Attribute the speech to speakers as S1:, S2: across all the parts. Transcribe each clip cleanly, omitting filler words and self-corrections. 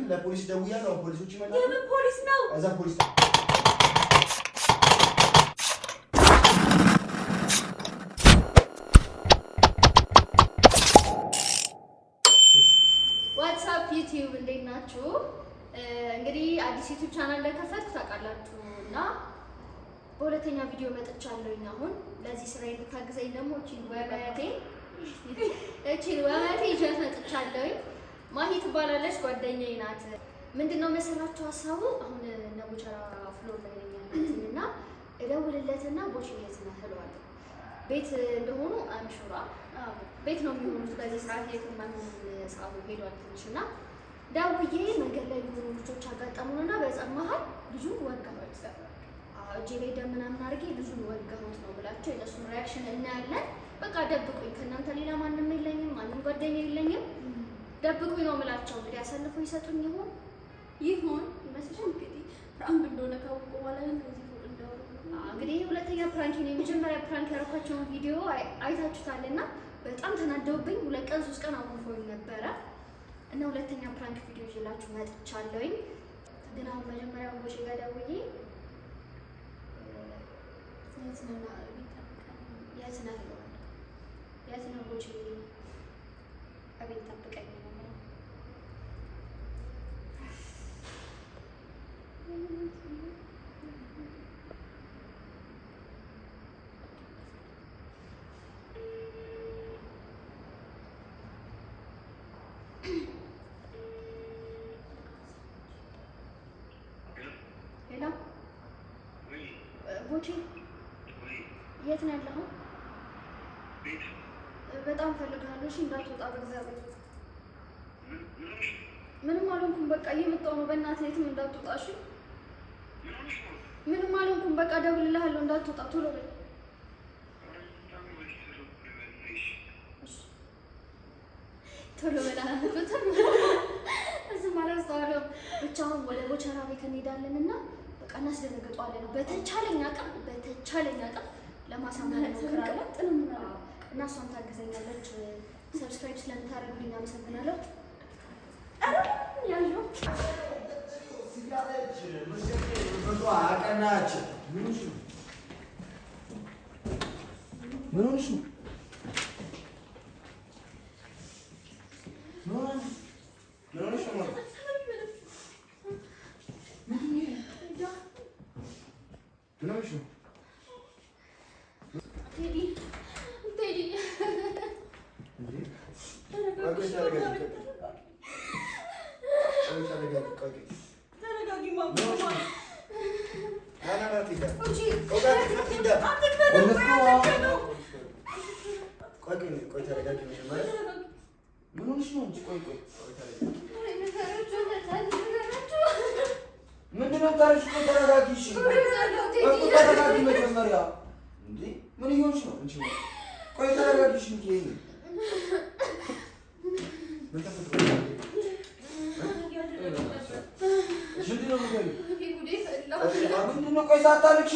S1: ለፖሊስ ደውያለሁ። ፖሊሶች ይመጣሉ።
S2: የምን ፖሊስ ነው?
S1: እዛ ፖሊስ
S3: ዋትስአፕ ዩቲዩብ እንዴት ናችሁ? እንግዲህ አዲስ ዩቲዩብ ቻናል እንደከፈትኩ ታውቃላችሁ እና በሁለተኛ ቪዲዮ መጥቻለሁኝ። አሁን ለዚህ ስራ የምታግዘኝ ደግሞ እቺን ወመቴ ይዤ መጥቻለሁኝ። ማሂ ትባላለች፣ ጓደኛዬ ናት። ምንድነው መሰላችሁ ሀሳቡ? አሁን እነ ቦቸራ ፍሎር ላይ ነኝ ያለሁት እና እደውልለትና ቦቼ የት ነህ እለዋለሁ። ቤት እንደሆኑ አንሹራ ቤት ነው የሚሆኑት። በዚህ ሰዓት የት እንደሆኑ ሰዓቱ ሄዷል ትንሽ እና ደውዬ መንገድ ላይ የሆኑ ልጆች አጋጠሙንና በጸብ መሀል ልጁን ወጋሁት። እጄ ላይ ደም ምናምን አድርጌ ልጁን ወጋሁት ነው ብላቸው የእነሱን ሪያክሽን እናያለን። በቃ ደብቁኝ፣ ከእናንተ ሌላ ማንም የለኝም፣ ማንም ጓደኛ የለኝም፣ ደብቁኝ ነው የምላቸው። እንግዲህ አሳልፎ ይሰጡኝ ይሆን
S2: ይመስልሻል? እንግዲህ ፕራንክ እንደሆነ ካወቁ በኋላ
S3: እንግዲህ ሁለተኛ ፕራንክ ነው። የመጀመሪያ ፕራንክ ያደረኳቸውን ቪዲዮ አይታችሁታልና በጣም ተናደውብኝ 2 ቀን 3 ቀን አኩርፎኝ ነበረ እና ሁለተኛ ፕራንክ ቪዲዮ ይዤላችሁ መጥቻለሁኝ። ግን አሁን መጀመሪያ ቦቼ ጋር ደውዬ የት ነው ቦቼ አቤት ጠብቀኝ ነው የምለው። ሄሎ ቦቼ የት ነው ያለኸው? በጣም ፈልጋለሁ። እሺ እንዳትወጣ በእግዚአብሔር። ምንም አልሆንኩም፣ በቃ እየመጣሁ ነው። በእናትህ የትም እንዳትወጣ እሺ? ምንም አልሆንኩም፣ በቃ እደውልልሃለሁ። እንዳትወጣ ቶሎ በል። ቶሎ በል እሱም አላስተዋለሁም። ብቻ አሁን ወደ ቦቸራ ቤት እንሄዳለን እና በቃ እናስደነግጠዋለን። በተቻለኝ አቅም ለማሳመን እንሞክራለን እና እሷም ታግዘኛለች። ሰብስክራይብ ስለምታደርጉልኝ አመሰግናለሁ።
S1: ምን ሆነሽ ነው? ምንድነው ታሪክ? ተረጋጊ። እሺ ተረጋጊ መጀመሪያ። እንዴ ምን ይሆንሽ ነው? እንጂ ቆይ ተረጋጊ። እሺ ምንድነው? ቆይ ሳታለቅሽ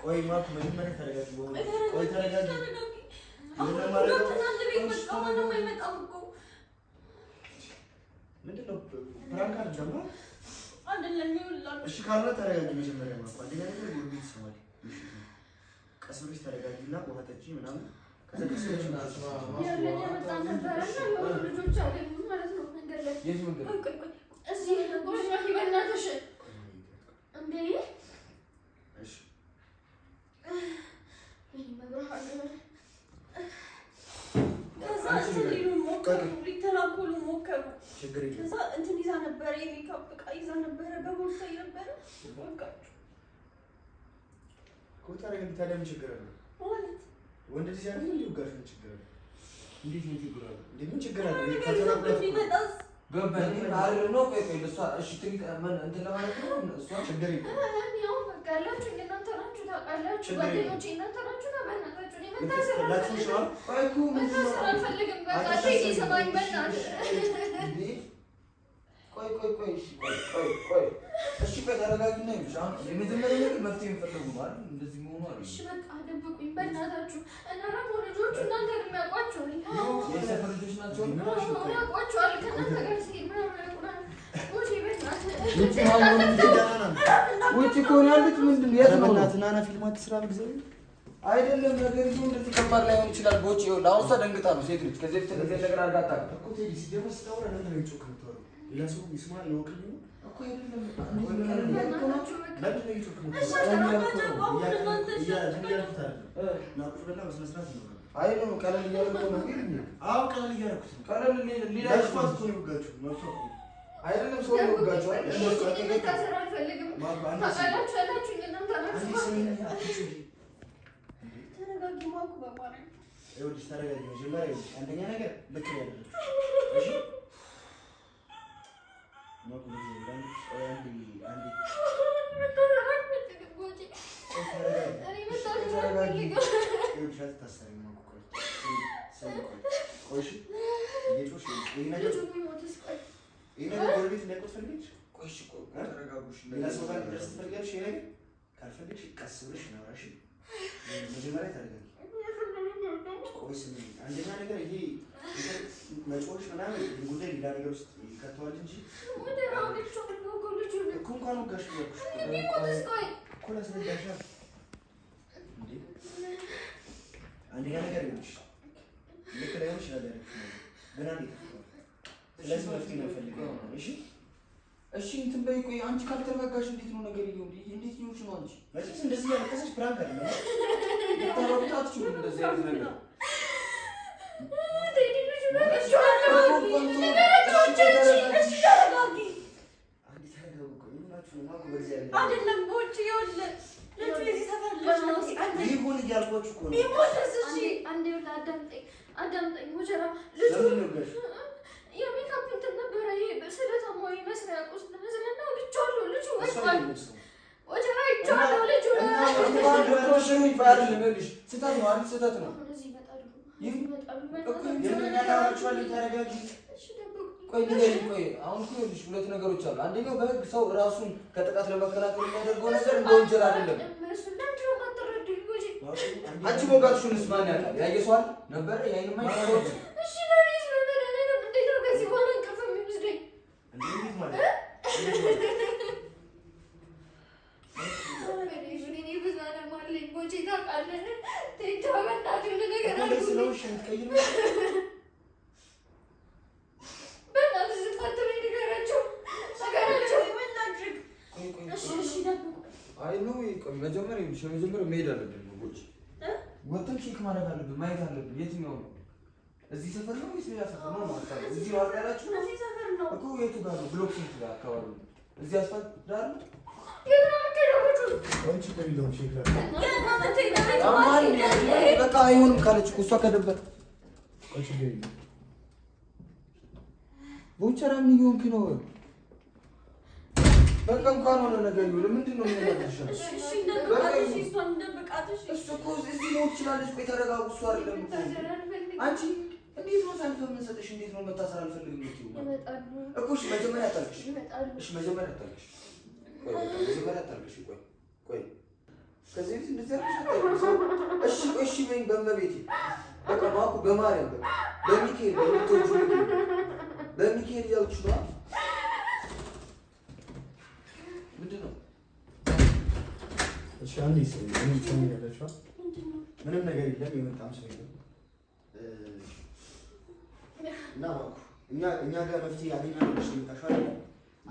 S1: ቆይ ማኩ መጀመሪያ ተረጋጊ። ቆይ ተረጋጊ። ምንድነው? ፕራንክ አይደለም እሺ ካልሆነ ተረጋጊ መጀመሪያ። ማኩ አንዴ ነገር ጉድ ይሰማል። ቀስ ብለሽ ተረጋጊና ውሃ ጠጪ ምናምን። ከዛ ቀስ ብለሽ
S3: ልጆች አገኙ ማለት ነው መንገድ ላይ።
S1: የት መንገድ?
S3: እዚህ ጎሽማ ይበናተሽ እንዴ?
S1: እሺ
S2: ሊተናኮሉ ሞከሩ።
S1: ችግር የለም።
S2: ከዛ እንትን ይዛ ነበረ፣ የሜካፕ ዕቃ ይዛ ነበረ፣ በቦርሳ ነበረ። ወጋችሁ
S1: እኮ ታዲያ ምን ችግር አለ?
S2: ማለት
S1: ወንድ ልጅ አይደል እንዴ? ወጋሽ ምን ችግር አለ?
S4: እንዴት ነው ችግር አለ?
S1: እንዴ ምን ችግር አለ?
S2: ቢመጣስ
S4: ገባኝ አይደል ነው? ቆይ እሷ እሺ ትሪት እንትን ለማለት ነው። እሷ
S1: ችግር የለም።
S3: ያው በቃ ያላችሁ እናንተ ናችሁ፣ ታውቃላችሁ። ጓደኞቼ እናንተ ናችሁ። በእናታችሁ እኔ መታሰር
S4: አልፈልግም።
S3: አልፈልግም። በቃ እሺ ሰማኝ በእናትህ።
S4: እሺ ቆይ ተረጋጊና ይኸውልሽ አሁን የመጀመሪያ ነገር መፍትሄ የሚፈልጉ ነው አይደል? እንደዚህ መሆኑ አይደል?
S3: እሺ በቃ ደብቁኝ በእናታችሁ። እና ደግሞ ልጆቹ እናንተ የሚያውቋቸው
S4: የሰፈር ልጆች ናቸው።
S3: ያውቋቸዋል። ከእናንተ ጋር ሲሄድ ምናምን ያውቁናል።
S4: ውጭ ከሆነ ያሉት ምንድን የት ነው?
S1: ናና ፊልም አትስራ ብግዘው
S4: አይደለም ነገር ይሁን እንደዚህ ከባድ ላይሆን ይችላል። ቦቼ ይኸውልህ አሁን እሷ ደንግጣ ነው ሴት ልጅ ከዚህ በፊት እንደዚህ ነገር አጋጣሚ
S1: እኮ ቴዲ ሲጀመር ስታወራ ለምን ነው የጮክ የምትወራው? ሌላ ሰው ይስማ ይወክል
S4: እኮ አይደለም አይ ነው ቀለል እያደረኩ ነው ግን
S1: አዎ ቀለል እያደረኩት ነው።
S4: ቀለል ሌላ
S1: ስፋት እኮ ነው የወጋችሁ መብቷ እኮ
S4: አይደለም ሰው ይወጋችሁ አይደል?
S1: ይኸውልሽ ተረጋጊ። መጀመሪያ ይኸውልሽ አንደኛ ነገር ልክ ነው ያደረግሽው። እሺ ማኩ ካልፈልግሽ ቀስ ብለሽ ነውራሽ መጀመሪያ ተረጋጊ። ቆይ ስሚ፣ አንደኛ ነገር ይሄ መጮሽ ምናምን ጉዳይ ሌላ ነገር ውስጥ ይከተዋል እንጂ እኮ እንኳን ወጋሽ እኮ ላስረዳሻ። አንደኛ ነገር ይኸውልሽ ልክ ላይሆን ይችላል ያደረግሽው ግን አንዴ ተፈጥሯል። ስለዚህ መፍትሄ ነው የምፈልገው። እሺ
S4: እሺ እንትን በይ። ቆይ አንቺ ካልተረጋጋሽ እንዴት ነው ነገር ይሁን? እንዴት ይሁን ነው አንቺ
S1: መቼስ እንደዚህ ያለቀሰች ፕራንክ አይደለም።
S4: ልታረጉት አትችሉም እንደዚህ አይነት ነገር።
S1: ይሁን እያልኳችሁ እኮ ነው።
S3: አዳምጠኝ ሙጀራ የሜካፕ እንትን ነበረ። ይሄ ስለታማ መስሪያ ቁስ ለመስሪያ ነው። ልጅዋለሁ ልጁ ወጥቷል። ወጀራ ይቻላል ልጁ
S4: ስህተት ነው አይደል? ስህተት ነው። ቆይ ንገሪኝ። ቆይ አሁን እኮ ይኸውልሽ ሁለት ነገሮች አሉ። አንደኛው በህግ ሰው ራሱን ከጥቃት ለመከላከል የሚያደርገው ነገር እንደ ወንጀል አይደለም። አንቺ ሞጋትሽንስ ማን ያውቃል? ያየ ሰው አለ ነበረ የዓይን ማይ ሰዎች መጀመሪያ መሄድ አለብን። ወጥተን ቼክ ማድረግ አለብን፣ ማየት አለብን። የትኛው ነው? እዚህ ሰፈር ነው ወይስ ሌላ ሰፈር ነው? ማለት ነው እዚህ ዋጋ ያላችሁ
S2: እዚህ ሰፈር ነው
S4: እኮ። የቱ ጋር ነው? ብሎክ ስንት ጋር አካባቢ ነው? እዚህ አስፋልት ዳር ነው? በቃ አይሆንም ካለች እኮ እሷ ከደበት ቦቸራ ምን እየሆንክ ነው? በቃ እንኳን ሆነ ነገር ይሁን። ምንድን ነው የሚያደርግሽ? እሱ እኮ እዚህ ነው ትችላለች። ቆይ ተረጋጉ። እሱ አይደለም አንቺ እንዴት ነው ሳልፈ የምንሰጥሽ? እንዴት ነው መታሰር አልፈልግም የምትይው እኮ? እሺ መጀመሪያ አታልቅሽ። እሺ መጀመሪያ አታልቅሽ። መጀመሪያ አታልቅሽ። ቆይ ከዚህ ቤት እንደዚህ አታልቅሽ። እሺ እሺ በይኝ በመቤቴ በቃ ማኩ በማርያም በቃ በሚካኤል በሚካኤል እያልኩሽ ነው። ምንድን ነው?
S1: እሺ አንዴ ምንም ነገር የለም። የመጣም ሰው የለም እና እኛ ጋር መፍትሄ ያገኛለሁ ብለሽ የምታሻው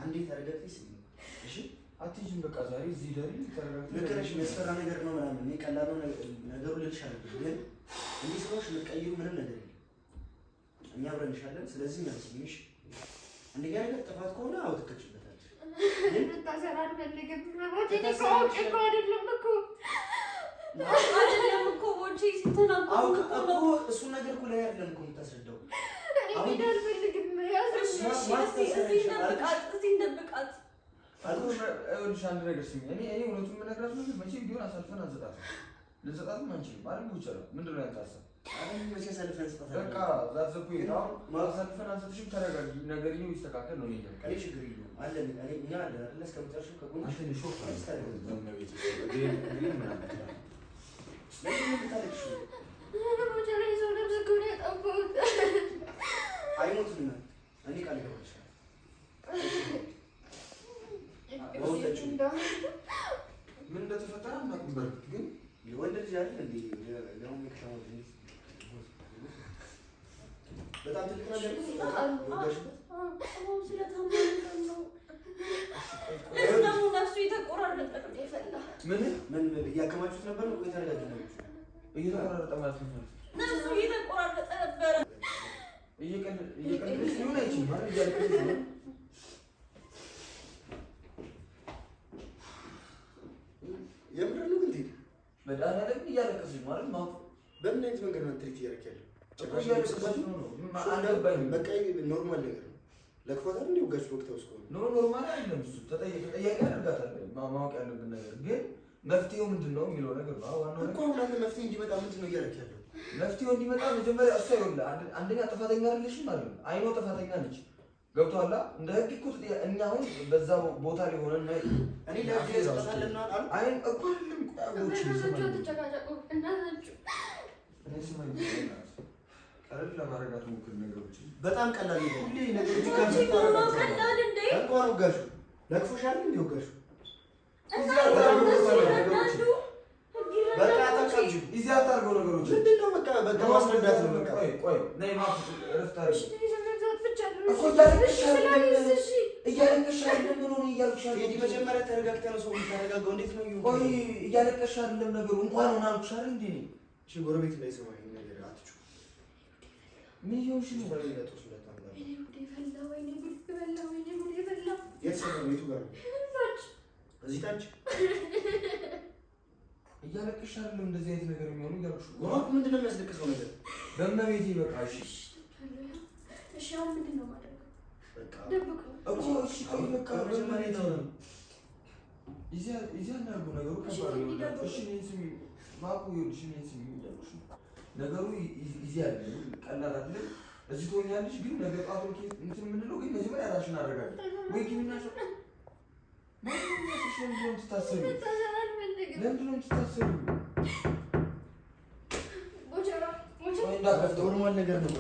S1: አንዴ ተረጋግተሽ ስሚ። እሺ
S4: አትይዥም በቃ ዛሬ እዚህ ዳሪ ተረጋግተሽ
S1: ልክ ነሽ። የሚያስፈራ ነገር ነው ምናምን እኔ ቀላል ነው ነገሩ ልልሽ አይደለም፣ ግን እንዲህ ሰዎች ልትቀይሩ ምንም ነገር የለም። እኛ አብረንሻለን። ስለዚህ መልስልሽ አንደኛ ነገር ጥፋት ከሆነ አዎ ትከችበታለሽ። ግን
S3: ልታሰራ አልፈልግም። ወጪ ከውጭ እኮ አይደለም እኮ
S2: አይደለም እኮ ወጪ ሲተናገሩ
S1: እኮ እሱን ነገር እኮ ላይ አይደለም እኮ የምታስረዳው።
S3: እኔ አልፈልግም።
S2: እዚህ እንደብቃት
S4: ይኸውልሽ አንድ ነገር ስሚ። እኔ እውነቱን የምነግራት ነገር መቼም ቢሆን አሳልፈን አንሰጣትም። ልንሰጣትም አንችልም አይደል? ቡቸራ ምንድን ነው ያንተ ሀሳብ?
S1: መቼ ሰልፈን ስጣት
S4: በቃ ዛት ዘኩ ማሳልፈን አንሰጥሽም። ተረጋጊ፣ ነገርየው ይስተካከል ነው። እኔ ችግር የለውም አለ እኛ አለ አይደል? እስከምጨርሽው ከጎን አንተ ነው ሾፍ ቤት አይሞትም። እኔ ቃል ገባልሻለሁ። ምን እንደተፈጠረ አናውቅም። በርግጥ ግን የወንድ ልጅ አይደል እንዴ? በጣም ትልቅ ነገር
S2: ነው። ነፍሱ የተቆራረጠ
S1: ምን እያከማችሁት ነበር? የተረጋጋ ነው።
S4: እየተቆራረጠ ማለት ነው።
S2: ነፍሱ እየተቆራረጠ ነበረ።
S4: እየቀለደች ሊሆን አይችልም ማለት እያለቀሰች ነው።
S1: የምር ነው እንዴ?
S4: መድኃኒዓለም እያለቀሰች ማለት ነው።
S1: በምን አይነት መንገድ ነው ትሪት እያደረክ ያለው?
S4: ጭራሽ እያለቀሰች ነው።
S1: በቃ ኖርማል ነገር ነው። ለክፋታል እንዴ? ወጋች ወቅት ወስኮ
S4: ነው ኖርማል አይደለም። እሱ ተጠያቂ ያደርጋታል። ማወቅ ያለብን ነገር ግን መፍትሄው ምንድን ነው የሚለው ነገር ነው። ዋናው
S1: እኮ አሁን አንተ መፍትሄ እንዲመጣ ምንድን ነው እያደረክ ያለው?
S4: መፍትሄው እንዲመጣ መጀመሪያ እሷ ይኸውልህ፣ አንደኛ ጥፋተኛ አይደለሽም ማለት ነው። አይኖ ጥፋተኛ ነች። ገብቶሃል? እንደ ህግ እኮ እኛ አሁን በዛ ቦታ ላይ ሆነን ነው እኔ ለህግ ተጣጣለና አሉ አይን እኮ አይደለም ቆያዎች
S2: ተጨቃጨቁ እናናችሁ
S4: እኔ ስማኝ ቀለል ለማድረጋት ሞክር። ነገሮች በጣም ቀላል ነው። ሁሌ ነገሮች
S2: ቀላል እንዴ?
S1: እንኳን ወጋሹ ለክፎሻል እንዴ? ወጋሹ በቃ አታካብጂ። እዚህ አታርገው ነገሮች ምንድነው? በቃ ማስረዳት ነው። በቃ ቆይ ነይ ማፍ ረፍት አድርጊ እኮ እያለቀሽ አይደለም። ምን ሆነ እያልኩሽ አይደል? መጀመሪያ ተረጋግተህ ነው ሰው የሚተረጋጋው። እንዴት ነው ይሁን? ቆይ እያለቀሽ አይደለም ነገሩ እንኳን ሆነ አልኩሽ አይደል? እንዴ እሺ፣ ጎረቤት እንዳይሰማ ይሄን ነገር አትጩ። ምን ይሁንሽ ነው? ወይኔ ለጦስ ለታንጋ
S2: እኔ ጉዴ ፈላ። ወይኔ ጉዴ ፈላ። ወይኔ ጉዴ ፈላ።
S1: የት ሰው ቤቱ ጋር እዚህ ታች
S4: እያለቀሽ አይደለም። እንደዚህ አይነት ነገር የሚሆኑ እያልኩሽ
S1: ወራክ ምንድን ነው የሚያስለቅሰው ነገር?
S4: በእመቤቴ በቃ እሺ
S2: እሺ። አሁን ምንድን ነው ማድረግ?
S1: በቃ
S2: ደብቀው
S4: እኮ እሺ። ቆይ በቃ መጀመሪያ ነው እዚያ እናድርገው። ነገሩ ከባድ ነው። እሺ እኔን ስሚ ማቁ ይኸውልሽ፣ እኔን ስሚ እያልኩሽ ነው። ነገሩ እዚህ አይደለም፣ ቀላል አይደለም። እዚህ ትሆኛለሽ፣ ግን ነገ ጠዋት እንትን የምንለው ግን መጀመሪያ ራስሽን አረጋግጥ ወይ ግቢና ሰው ለምንድን ነው የምትታሰቢው? ለምንድን ነው የምትታሰቢው? እንዳትከፍተው ኖርማል ነገር ነው።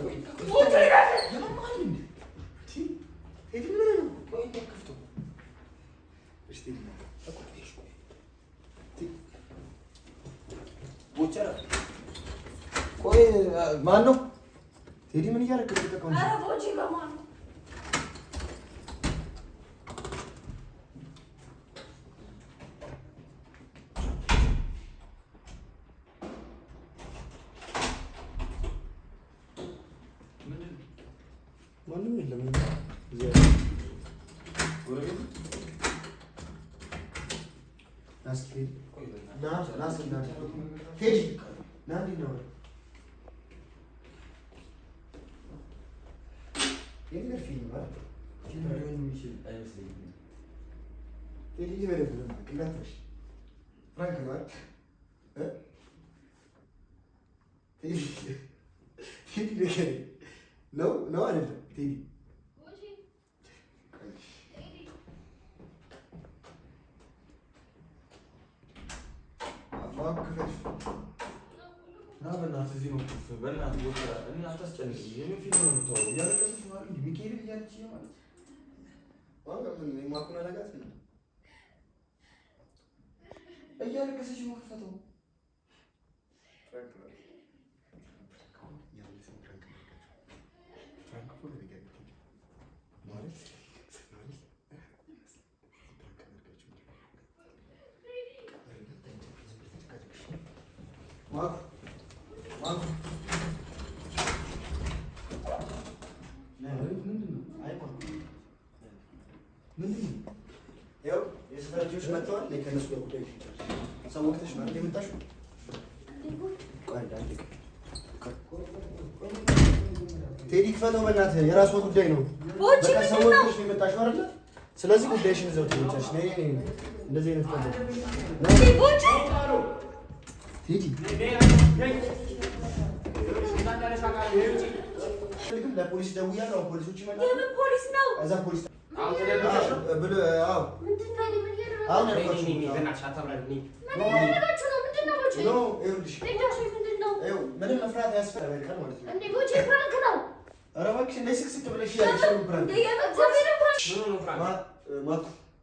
S4: ቆይ ማን ነው ቴዲ? ምን እያደረግህ ነው? ማንም የለም። ነው አይደለም ቴዲ? ና በእናትህ እዚህ ነው። በእናትህ ቦታ እና አታስጨንቅኝ። የምን ፊልም ነው የምታወራው? እያለቀሰች ማለት እንደ ሚካኤል እያለች ማለት ምን የማኩና ነጋት ነው እያለቀሰች ነው። ክፈተው ያው የሰፈር ልጆች መጥተዋል። ከነሱ ጋር ጉዳይ ሰው ወቅተሽ ማለት የመጣሽው ቴዲ ክፈተው በእናትህ፣ የራሷ ጉዳይ ነው። በቃ ሰው ወቅተሽ ነው የመጣሽው አይደለ? ስለዚህ ጉዳይሽን እዛው ትመጫለሽ። ነይ እንደዚህ አይነት ቀን
S1: ለፖሊስ ደውያለሁ። ፖሊሶች ይመጣሉ።
S2: የምን ፖሊስ ነው?
S1: እዛ ፖሊስ
S2: ምንድን ነው?
S1: ምንም መፍራት ያስፈልጋል ማለት ነው። ኧረ እባክሽ እንደ ስቅስቅ ብለሽ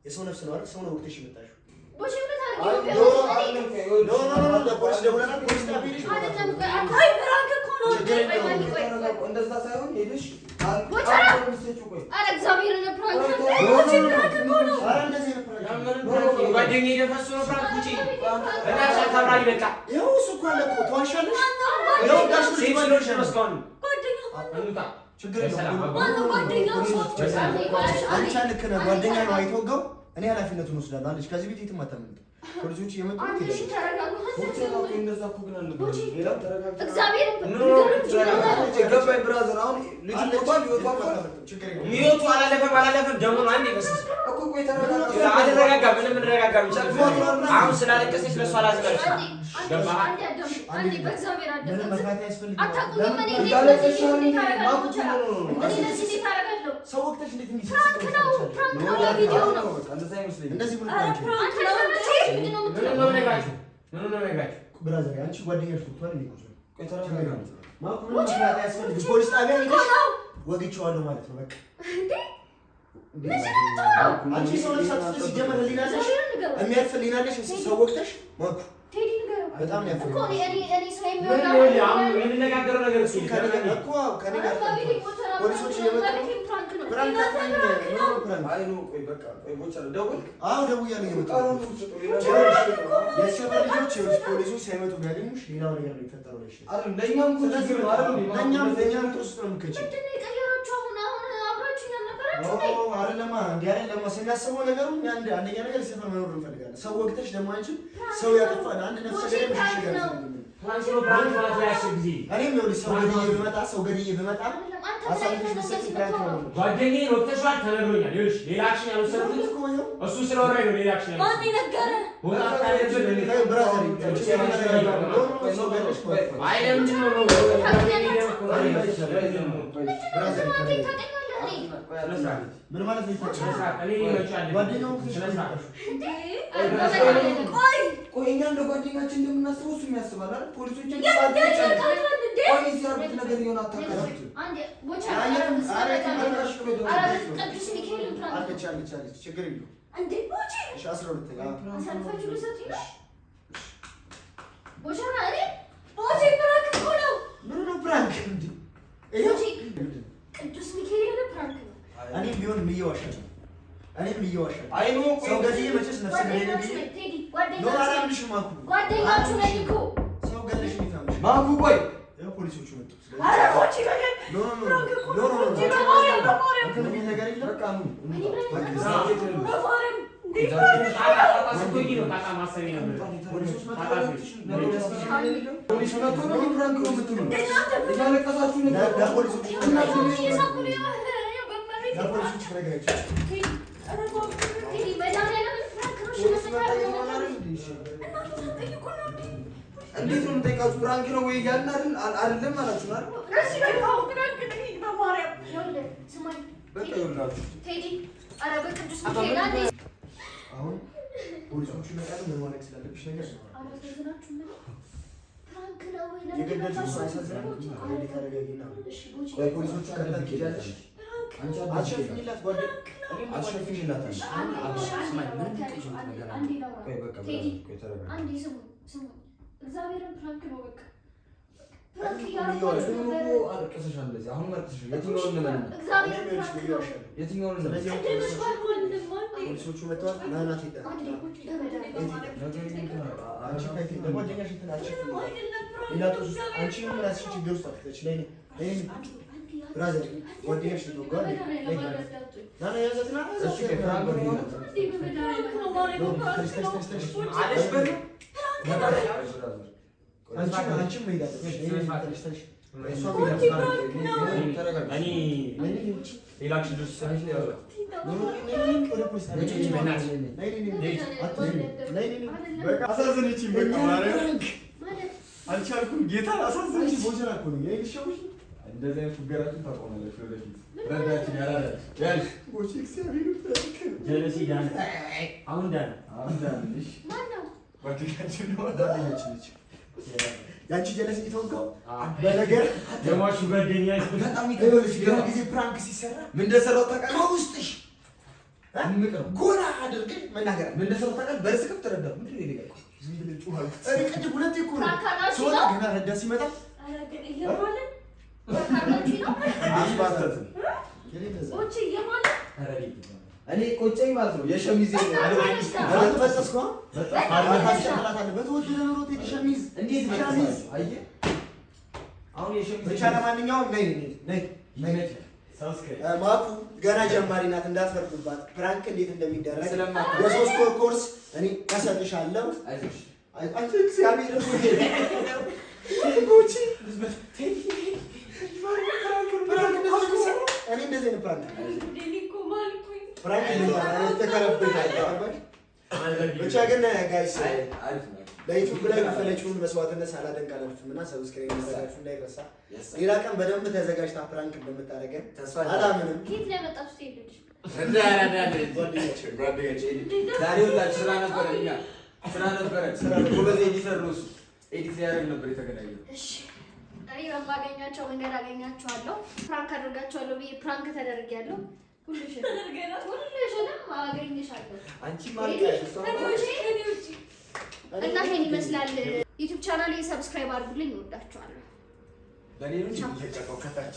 S1: የሰው ነፍስ ነው አይደል? ሰው ነው ወቅትሽ የመጣሽው። ለፖሊስ ደውለናል። ፖሊስ
S4: እንደዛ ሳይሆን ሄደሽ
S5: ጓደኛዬ ደፈሱ ነው ፍራንክ ውጪ እና ሳታብራሪ በቃ
S1: ይኸው እሱ እኮ አለ እኮ ተዋሻለሽ። ችግር የለውም። አንቺ ልክ ነህ። ጓደኛ ነው አይተወጋው። እኔ ኃላፊነቱን ወስዳለሁ አለች። ከዚህ ቤት የትም አታመልጥም። ፖሊሶች እየመጡ
S5: ሚወቱ አላለፈም ደግሞ ነው አንዴ በስስ አደረጋጋ ምንም እንደረጋጋ አሁን ስላለቀሰች ለሷ አላዝበለሽ
S1: ሰው ወቅተሽ እንዴት ብራዘር አንቺ ጓደኛሽ ልትሆን ፖሊስ ጣቢያ ሄደሽ ወግቼዋለሁ ማለት ነው። በቃ አንቺ ሰው ነፍሳት ሲጀመር ህሊና አለሽ፣ የሚያልፍ ህሊና አለሽ። ሰው ወቅተሽ ማኩ በጣም ነው ያፈው
S5: የምንነጋገረው ነገር እሱ
S1: እኮ ከኔ ጋር ፖሊሶች እየመጡ ደውያለሁ። የሰፈር ልጆች ፖሊሶች ሳይመጡ ቢያገኙሽ ሌላው ነገር ነው የሚፈጠረው። ለእኛም ውስጥ ነው የምትከቺው። አይደለማ ስናስበው ነገሩ አንደኛ ነገር ሰፈር መኖር እንፈልጋለን። ሰው ወቅተሽ ደግሞ አንቺ ሰው ያጠፋል አንድ ነፍሰ ገዳይ ምሽሽጋል እኔም ይኸውልሽ ሰው ገድዬ ብመጣ አሳልፈሽ መሰለኝ ፕራንክ ነው።
S5: ጓደኛዬ ወቅተሽዋል ተነግሮኛል። ይኸውልሽ ሌላ አክሽን ያልወሰድኩት እሱ ስለወራኝ ነው። ሌላ አክሽን
S2: ማን ነገረህ?
S1: ምን ማለት ነው?
S4: ቆይ እኛ እንደ ጓደኛችን እንደምናስበው እሱም ያስባል አይደል? ፖሊሶች ነገር ይሆን አታውቅም።
S1: ችግር የለውም።
S3: ቅዱስ ሚካኤል ፕራንክ ነው።
S1: እኔም ቢሆን እየዋሻለሁ። አይ ኖ ሰው ገድዬ መቼስ ነፍስ
S3: ጓደኛችሁ ነኝ እኮ
S1: ሰው ገለሽ ይታምሽ
S4: ማኩ ቆይ
S1: ፖሊሶቹ መጡ።
S4: እንዴት ነው የምጠይቃችሁ? ፕራንክ ነው ወይ እያልን አይደለም አላችሁ አይደል? በቃ ይኸውላችሁ
S1: አሁን ፖሊሶቹ ይመጣሉ። ምን ማድረግ ስላለብሽ ነገር ነው። የገደልሽው ሰው ያሳዝናል። ፖሊሶቹ ከታች ሄዳለሽ። አትሸፍኝላት ጓደኛ አትሸፍኝላት።
S3: እግዚአብሔርን ፕራንክ ነው በቃ
S1: ፖሊሶቹ መጥተዋል። ናናት አንቺም ሄዳለሽ።
S4: አልቻልኩም። ጌታ አሳዘንሽ።
S1: ቦቸራ እኮ ነው የልሽውሽ።
S4: እንደዚህ አይነት ፉገራችን ታቆማለሽ ወደፊት። ረዳችን ያላለ ያልሽ
S1: ቦቼ እግዚአብሔር
S5: ጀለሲ ዳን አሁን ዳን
S4: እሺ
S3: ማን ነው?
S4: ጓደኛችን ነው።
S1: ጓደኛችን ነች። ያንቺ ጀለሲ ተወጋው በነገር
S5: የሟቹ ጓደኛ
S4: በጣም
S1: ይኸውልሽ
S4: ይገርምሽ።
S1: ገና ጊዜ ፕራንክ ሲሰራ
S4: ምን እንደሰራው ታውቃለህ?
S1: ከውስጥሽ
S4: ምንቅር
S1: ጎላ አድርገን መናገር
S4: ምን እንደሰራው ታውቃለህ? በርስ ከፍ ተረዳ ምንድን ነው ይለቀው
S1: ዝም ብለህ ጩኸ ቅድም ሁለቴ እኮ ነው
S3: ፕራንክ አላችሁ
S1: ሲወጣ
S3: ነው?
S1: ገና ረዳት ሲመጣ
S2: ኧረ ግን እየማለን
S3: ፕራንክ አላችሁ ነው?
S4: አስባተት
S2: ቦቼ እየማለን
S4: እኔ ቆጨኝ ማለት ነው። የሸሚዜ
S1: አልተበጠስኩ
S3: በጣም
S1: በተወደደ ኑሮ ሸሚዝ
S4: እንዴት
S1: ሸሚዝ
S4: አየህ? አሁን የሸሚዝ
S1: ብቻ ለማንኛውም ነይ ነይ ነይ ማኩ ገና ጀማሪ ናት፣ እንዳትፈርዱባት። ፕራንክ እንዴት እንደሚደረግ የሶስት ወር ኮርስ እኔ እሰጥሻለሁ።
S4: አይዞሽ
S1: አንቺ እግዚአብሔር እኔ እንደዚህ ነው ፕራንክ ብቻ ግን ጋይስ ለዩቲዩብ ላይ የከፈለችውን መስዋዕትነት ሳላደንቅ አላልፍም እና ሰብስክራይብ ማድረጋችሁ እንዳይረሳ። ሌላ ቀን በደንብ ተዘጋጅታ ፕራንክ እንደምታደርገን አላምንም።
S3: ኬት ላይ መጣችሁ ትሄደች
S4: ዛሬ ሁላችሁ ስራ ነበረ ጎበዝ ኤዲተር ነው እሱ ኤዲት ሊያደርግ ነበር የተገናኘው።
S3: እሺ እኔ በማገኛቸው መንገድ አገኛቸዋለሁ። ፕራንክ አድርጋቸዋለሁ ብዬ ፕራንክ ተደርጊያለሁ። ሁልሽንም አገኝሻለሁ።
S4: አንቺ ማለት
S3: እና ይሄን ይመስላል። ዩቲዩብ ቻናሌ ሰብስክራይብ አድርጉልኝ። እወዳችኋለሁ።
S4: በሌሎች ይጨቀቀው ከታች